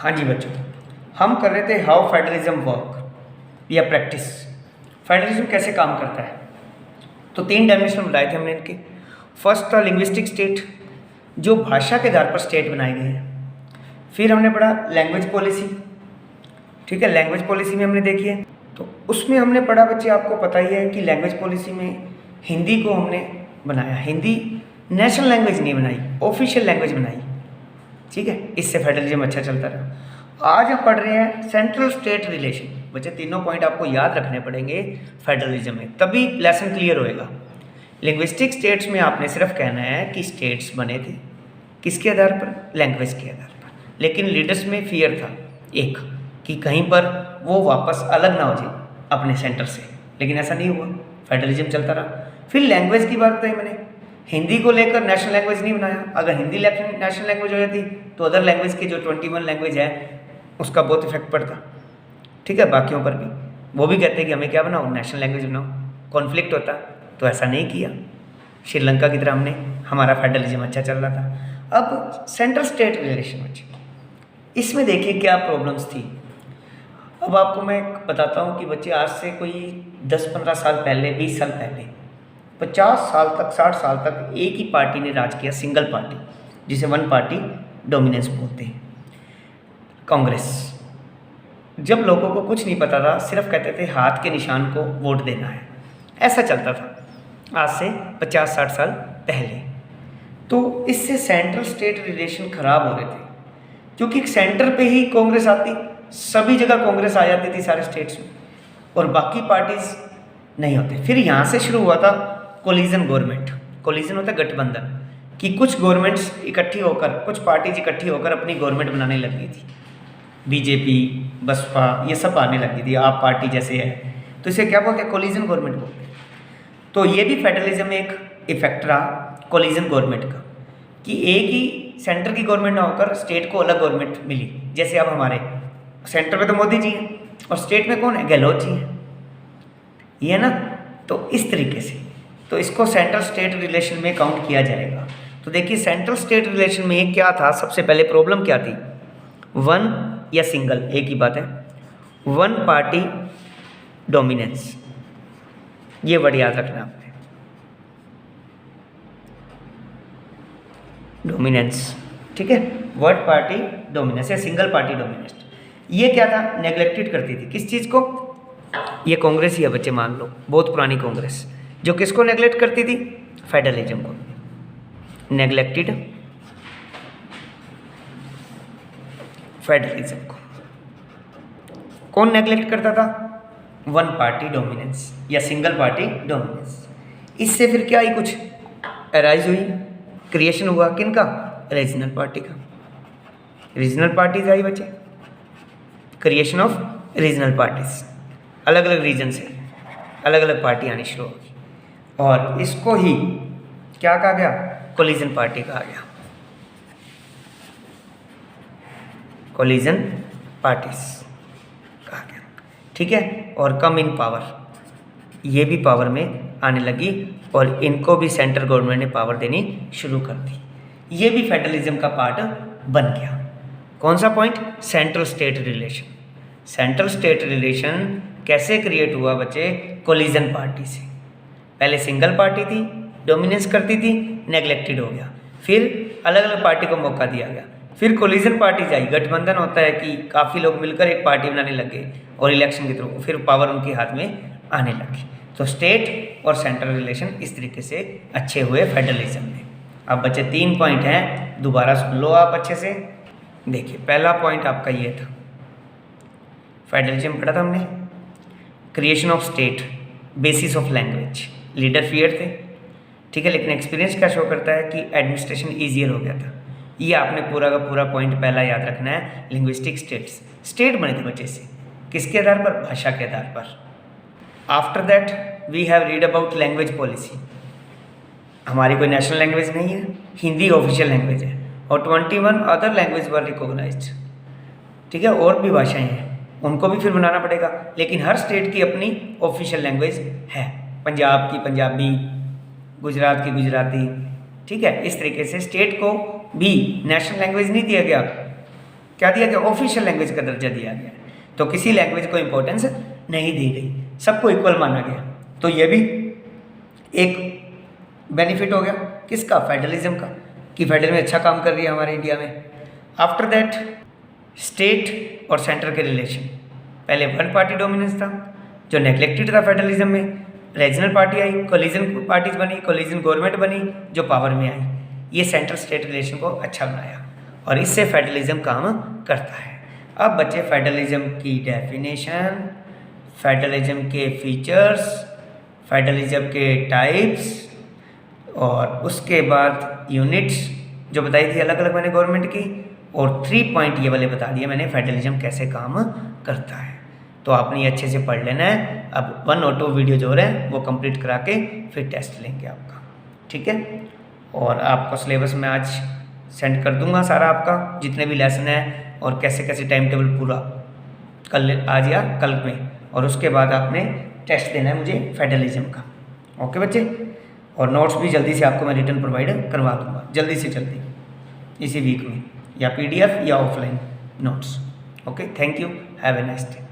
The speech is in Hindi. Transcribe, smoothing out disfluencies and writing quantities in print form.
हाँ जी बच्चों, हम कर रहे थे हाउ फेडरलिज्म वर्क या प्रैक्टिस। फेडरलिज्म कैसे काम करता है। तो 3 डायमेंशन बताए थे हमने इनके। फर्स्ट था लिंग्विस्टिक स्टेट, जो भाषा के आधार पर स्टेट बनाए गए हैं। फिर हमने पढ़ा लैंग्वेज पॉलिसी। ठीक है, लैंग्वेज पॉलिसी में हमने देखी है, तो उसमें हमने पढ़ा बच्चे, आपको पता ही है कि लैंग्वेज पॉलिसी में हिंदी को हमने बनाया। हिंदी नेशनल लैंग्वेज नहीं बनाई, ऑफिशियल लैंग्वेज बनाई। ठीक है, इससे फेडरलिज्म अच्छा चलता रहा। आज हम पढ़ रहे हैं सेंट्रल स्टेट रिलेशन। बच्चे तीनों पॉइंट आपको याद रखने पड़ेंगे फेडरलिज्म में, तभी लेसन क्लियर होएगा। लिंग्विस्टिक स्टेट्स में आपने सिर्फ कहना है कि स्टेट्स बने थे किसके आधार पर, लैंग्वेज के आधार पर। लेकिन लीडर्स में फियर था एक, कि कहीं पर वो वापस अलग ना हो जाए अपने सेंटर से, लेकिन ऐसा नहीं हुआ, फेडरलिज्म चलता रहा। फिर लैंग्वेज की बात बताई मैंने, हिंदी को लेकर नेशनल लैंग्वेज नहीं बनाया। अगर हिंदी नेशनल लैंग्वेज हो जाती तो अदर लैंग्वेज की जो 21 लैंग्वेज है उसका बहुत इफेक्ट पड़ता। ठीक है, बाकियों पर भी वो भी कहते हैं कि हमें क्या बनाओ, नेशनल लैंग्वेज बनाओ, कॉन्फ्लिक्ट होता। तो ऐसा नहीं किया, श्रीलंका की तरह हमने, हमारा फेडरलिज्म अच्छा चल रहा था। अब सेंट्रल स्टेट रिलेशन बच्चे, इसमें देखिए क्या प्रॉब्लम्स थी। अब आपको मैं बताता हूँ कि बच्चे आज से कोई 10-15 साल पहले, 20 साल पहले, 50 साल तक, 60 साल तक एक ही पार्टी ने राज किया, सिंगल पार्टी, जिसे वन पार्टी डोमिनेंस बोलते हैं, कांग्रेस। जब लोगों को कुछ नहीं पता था, सिर्फ कहते थे हाथ के निशान को वोट देना है, ऐसा चलता था आज से 50-60 साल पहले। तो इससे सेंट्रल स्टेट रिलेशन खराब हो रहे थे, क्योंकि सेंटर पे ही कांग्रेस आती, सभी जगह कांग्रेस आ जाती थी सारे स्टेट्स में, और बाकी पार्टीज नहीं होते। फिर यहाँ से शुरू हुआ था कोलिजन गवर्नमेंट। कोलिजन होता है गठबंधन, कि कुछ गवर्नमेंट्स इकट्ठी होकर, कुछ पार्टीज इकट्ठी होकर अपनी गवर्नमेंट बनाने लगी थी। बीजेपी, बसपा, ये सब आने लगी थी, आप पार्टी जैसे है, तो इसे क्या बोलते हैं, कोलिजन गवर्नमेंट बोलते हैं। तो ये भी फेडरलिज्म में एक इफेक्ट रहा कोलिजन गवर्नमेंट का, कि एक ही सेंटर की गवर्नमेंट ना होकर स्टेट को अलग गवर्नमेंट मिली। जैसे अब हमारे सेंटर में तो मोदी जी हैं और स्टेट में कौन है, गहलोत जी हैं, ये है ना। तो इस तरीके से तो इसको सेंट्रल स्टेट रिलेशन में काउंट किया जाएगा। तो देखिए सेंट्रल स्टेट रिलेशन में क्या था, सबसे पहले प्रॉब्लम क्या थी, वन या सिंगल, एक ही बात है, वन पार्टी डोमिनेंस। ये वर्ड याद रखना आपने, डोमिनेंस। ठीक है, वर्ड पार्टी डोमिनेंस या सिंगल पार्टी डोमिनेंस। ये क्या था, नेग्लेक्टेड करती थी किस चीज़ को, ये कांग्रेस ही है बच्चे, मान लो बहुत पुरानी कांग्रेस, जो किसको नेग्लेक्ट करती थी, फेडरलिज्म को, नेग्लेक्टेड फेडरलिज्म को। कौन नेग्लेक्ट करता था, वन पार्टी डोमिनेंस या सिंगल पार्टी डोमिनेंस। इससे फिर क्या ही कुछ अराइज हुई, क्रिएशन हुआ किनका, रीजनल पार्टी का। रीजनल पार्टीज आई बच्चे, क्रिएशन ऑफ रीजनल पार्टीज, अलग अलग रीजन से अलग अलग पार्टी आनी शुरू होगी, और इसको ही क्या कहा गया, कोलिजन पार्टी कहा गया, कोलिजन पार्टीज कहा गया। ठीक है, और कम इन पावर, ये भी पावर में आने लगी और इनको भी सेंट्रल गवर्नमेंट ने पावर देनी शुरू कर दी। ये भी फेडरलिज्म का पार्ट बन गया। कौन सा point, central state relation. Central state relation कैसे क्रिएट हुआ बच्चे, कोलिजन पार्टी से। पहले सिंगल पार्टी थी, डोमिनेंस करती थी, नेग्लेक्टेड हो गया, फिर अलग अलग पार्टी को मौका दिया गया, फिर कोलिजन पार्टीज आई, गठबंधन होता है कि काफ़ी लोग मिलकर एक पार्टी बनाने लगे और इलेक्शन के थ्रू फिर पावर उनके हाथ में आने लगी। तो स्टेट और सेंट्रल रिलेशन इस तरीके से अच्छे हुए फेडरलिज्म में। अब बच्चे 3 पॉइंट हैं, दोबारा सुन लो आप अच्छे से। देखिए पहला पॉइंट आपका ये था, फेडरलिज्म पढ़ा था हमने, creation of state, basis of language, leader fear थे। ठीक है, लेकिन एक्सपीरियंस क्या शो करता है कि एडमिनिस्ट्रेशन ईजियर हो गया था। ये आपने पूरा का पूरा पॉइंट पहला याद रखना है। लिंग्विस्टिक स्टेट्स, स्टेट बने थे बच्चे से, किसके आधार पर, भाषा के आधार पर। After that we have read about language policy. हमारी कोई नेशनल लैंग्वेज नहीं है, हिंदी ऑफिशियल लैंग्वेज है, और 21 अदर लैंग्वेज वर रिकॉग्नाइज्ड। ठीक है, और भी भाषाएं हैं, उनको भी फिर बनाना पड़ेगा, लेकिन हर स्टेट की अपनी ऑफिशियल लैंग्वेज है। पंजाब की पंजाबी, गुजरात की गुजराती। ठीक है, इस तरीके से स्टेट को भी नेशनल लैंग्वेज नहीं दिया गया, क्या दिया गया, ऑफिशियल लैंग्वेज का दर्जा दिया गया, तो किसी लैंग्वेज को इम्पोर्टेंस नहीं दी गई, सबको इक्वल माना गया। तो ये भी एक बेनिफिट हो गया किसका, फेडरलिज्म का, कि फेडरल में अच्छा काम कर रही है हमारे इंडिया में। आफ्टर दैट स्टेट और सेंटर के रिलेशन, पहले वन पार्टी डोमिनेंस था जो नेग्लेक्टेड था फेडरलिज्म में, रीजनल पार्टी आई, कोलिजन पार्टीज बनी, कोलिजन गवर्नमेंट बनी जो पावर में आई, ये सेंट्रल स्टेट रिलेशन को अच्छा बनाया और इससे फेडरलिज्म काम करता है। अब बच्चे फेडरलिज्म की डेफिनेशन, फेडरलिज्म के फीचर्स, फेडरलिज्म के टाइप्स और उसके बाद यूनिट्स जो बताई थी अलग अलग मैंने गवर्नमेंट की, और 3 पॉइंट ये वाले बता दिए मैंने फेडरलिज्म कैसे काम करता है। तो आपने ये अच्छे से पढ़ लेना है। अब 1 और 2 वीडियो जो हो रहे हैं वो कंप्लीट करा के फिर टेस्ट लेंगे आपका, ठीक है। और आपको सिलेबस में आज सेंड कर दूंगा सारा आपका, जितने भी लेसन हैं और कैसे कैसे टाइम टेबल पूरा कल, आज या कल में, और उसके बाद आपने टेस्ट देना है मुझे फेडरलिज्म का। ओके बच्चे, और नोट्स भी जल्दी से आपको मैं रिटर्न प्रोवाइड करवा दूंगा, जल्दी से जल्दी इसी वीक में, या PDF या offline notes. Okay, thank you, have a nice day.